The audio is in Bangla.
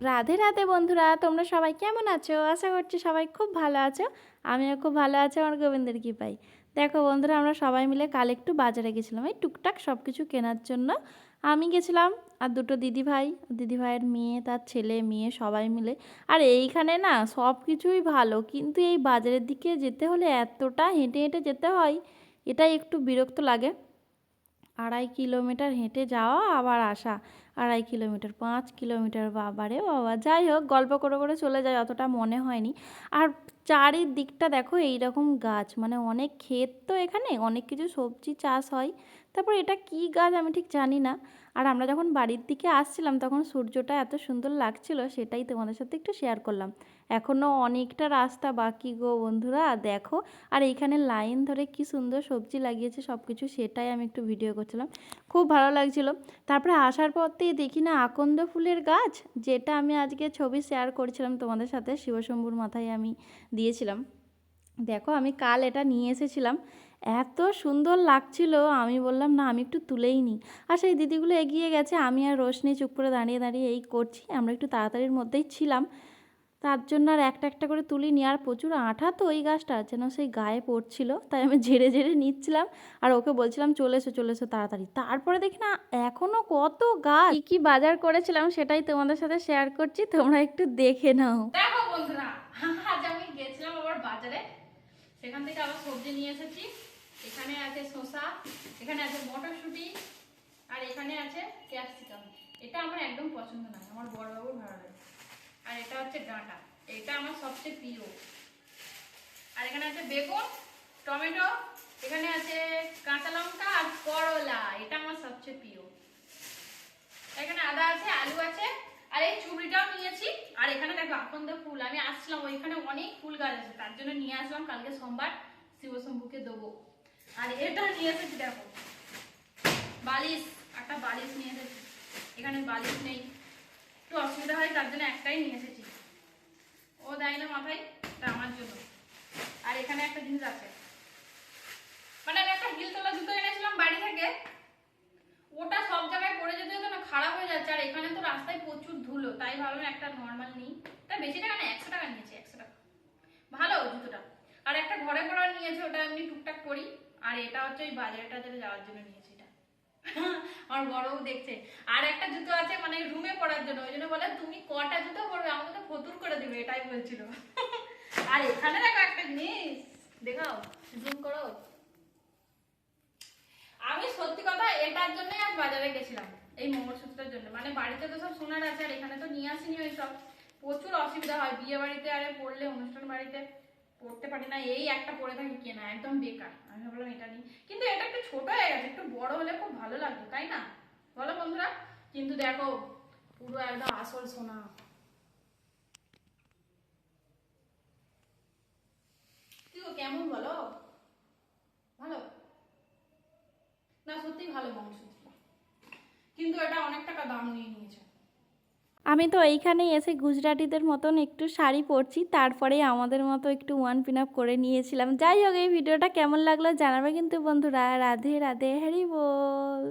রাধে রাধে বন্ধুরা, তোমরা সবাই কেমন আছো? আশা করছি সবাই খুব ভালো আছো। আমিও খুব ভালো আছি আমার গোবিন্দের কৃপায়। দেখো বন্ধুরা, আমরা সবাই মিলে কাল একটু বাজারে গেছিলাম এই টুকটাক সব কিছু কেনার জন্য। আমি গেছিলাম আর দুটো দিদিভাই, দিদিভাইয়ের মেয়ে, তার ছেলে মেয়ে সবাই মিলে। আর এইখানে না সব কিছুই ভালো, কিন্তু এই বাজারের দিকে যেতে হলে এতটা হেঁটে হেঁটে যেতে হয়, এটাই একটু বিরক্ত লাগে। 2.5 কিলোমিটার হেঁটে যাওয়া আবার আসা, 2.5 কিলোমিটার, 5 কিলোমিটার, বাবারে বাবা। যাই হোক, গল্প করে করে চলে যায়, অতটা মনে হয়নি। আর চারিদিকটা দেখো এইরকম গাছ, মানে অনেক ক্ষেত, তো এখানে অনেক কিছু সবজি চাষ হয়। তারপর এটা কি গাছ আমি ঠিক জানি না। আর আমরা যখন বাড়ির দিকে আসছিলাম তখন সূর্যটা এত সুন্দর লাগছিল, সেটাই তোমাদের সাথে একটু শেয়ার করলাম। এখনও অনেকটা রাস্তা বাকি গো বন্ধুরা, দেখো। আর এইখানে লাইন ধরে কি সুন্দর সবজি লাগিয়েছে সব কিছু, সেটাই আমি একটু ভিডিও করছিলাম, খুব ভালো লাগছিল। তারপরে আসার পরতেই দেখি না আকন্দ ফুলের গাছ, যেটা আমি আজকে ছবি শেয়ার করেছিলাম তোমাদের সাথে, শিবশম্ভুর মাথায় আমি দিয়েছিলাম। দেখো আমি কাল এটা নিয়ে এসেছিলাম, এত সুন্দর লাগছিল, আমি বললাম না আমি একটু তুলেই নিই। আর সেই দিদিগুলো এগিয়ে গেছে, আমি আর রোশনি চুপ করে দাঁড়িয়ে দাঁড়িয়ে এই করছি। আমরা একটু তাড়াতাড়ির মধ্যেই ছিলাম, তার জন্য আর একটা একটা করে তুলিনি। আর প্রচুর আঠা তো ওই গাছটা, যেন সেই গায়ে পড়ছিল, তাই আমি ঝেড়ে ঝেড়ে নিচ্ছিলাম। আর ওকে বলছিলাম চলে এসো তাড়াতাড়ি। তারপরে দেখি না এখনও কত গাছ। কী কী বাজার করেছিলাম সেটাই তোমাদের সাথে শেয়ার করছি, তোমরা একটু দেখে নাও। দেখো বন্ধুরা, আজ আমি গেছিলাম আবার বাজারে, সেখান থেকে আবার সবজি নিয়ে এসেছি। এখানে আছে শসা, এখানে আছে মটরশুঁটি, আর এখানে আছে ক্যাপসিকাম। এটা আমার একদম পছন্দ না, আমার বড়বাবুর ভালো লাগে। আর এটা হচ্ছে ডাঁটা, এটা আমার সবচেয়ে প্রিয়। আর এখানে আছে বেগুন, টমেটো, এখানে আছে কাঁচা লঙ্কা আর করলা, এটা আমার সবচেয়ে প্রিয়। এখানে আদা আছে, আলু আছে, আর এই চুবড়িটাও নিয়েছি। আর এখানে দেখো আকন্দ ফুল, আমি আসছিলাম ওইখানে অনেক ফুল গাছ আছে, তার জন্য নিয়ে আসলাম, কালকে সোমবার শিবশম্ভুকে দেবো। আর এটা নিয়ে এসেছি দেখো বালিশ, একটা বালিশ নিয়ে এসেছি। এখানে বালিশ নেই, একটু অসুবিধা হয়, তার জন্য একটাই নিয়ে এসেছি। ও দেয় না মাথায়, এটা আমার জন্য। আর এখানে একটা জিনিস আছে, মানে আমি একটা হিল তোলা জুতো এনেছিলাম বাড়ি থেকে, ওটা সব জায়গায় পড়ে যেতে যেতে না খারাপ হয়ে যাচ্ছে। আর এখানে তো রাস্তায় প্রচুর ধুলো, তাই ভাবলাম একটা নর্মাল নিই। তা বেশি টাকা না, 100 টাকা নিয়েছি, 100 টাকা, ভালো জুতোটা। আর একটা ঘরে পরার নিয়েছে, ওটা এমনি টুকটাক করি। আর এটা হচ্ছে ওই বাজারে টাজারে যাওয়ার জন্য নিয়েছি এটা। আমার বড়ও দেখছে। আর একটা জুতো আছে মানে রুমে পরার জন্য, ওই জন্য বলে তুমি কটা জুতো পরবে, আমাকে তো ফতুর করে দেবে, এটাই বলছিল। আর এখানে দেখো একটা জিনিস, দেখাও, জুম করো। আমি সত্যি কথা এটার জন্য আজ বাজারে গেছিলাম, এই মঙ্গলসূত্রের জন্য। মানে বাড়িতে তো সব সোনার আছে, আর এখানে তো নিয়ে আসিনি ওই সব। প্রচুর অসুবিধা হয় বিয়ে বাড়িতে, আরে পড়লে অনুষ্ঠান বাড়িতে পড়তে পারি না, এই একটা পরে থাকি, কেনা একদম বেকার। আমি ভাবলাম এটা নিই, কিন্তু এটা একটু ছোট হয়ে গেছে, একটু বড় হলে খুব ভালো লাগতো, তাই না বলো বন্ধুরা? কিন্তু দেখো পুরো একদম আসল সোনা। কেমন বলো? ভালো না? সত্যি ভালো মঙ্গলসূত্র, কিন্তু এটা অনেক টাকা দাম নিয়ে নিয়েছে। আমি তো এইখানেই এসে গুজরাটিদের মতন একটু শাড়ি পরছি, তারপরে আমাদের মতো একটু ওয়ান পিন আপ করে নিয়েছিলাম। যাই হোক, এই ভিডিওটা কেমন লাগলো জানাবে কিন্তু বন্ধুরা। রাধে রাধে, হরি বল।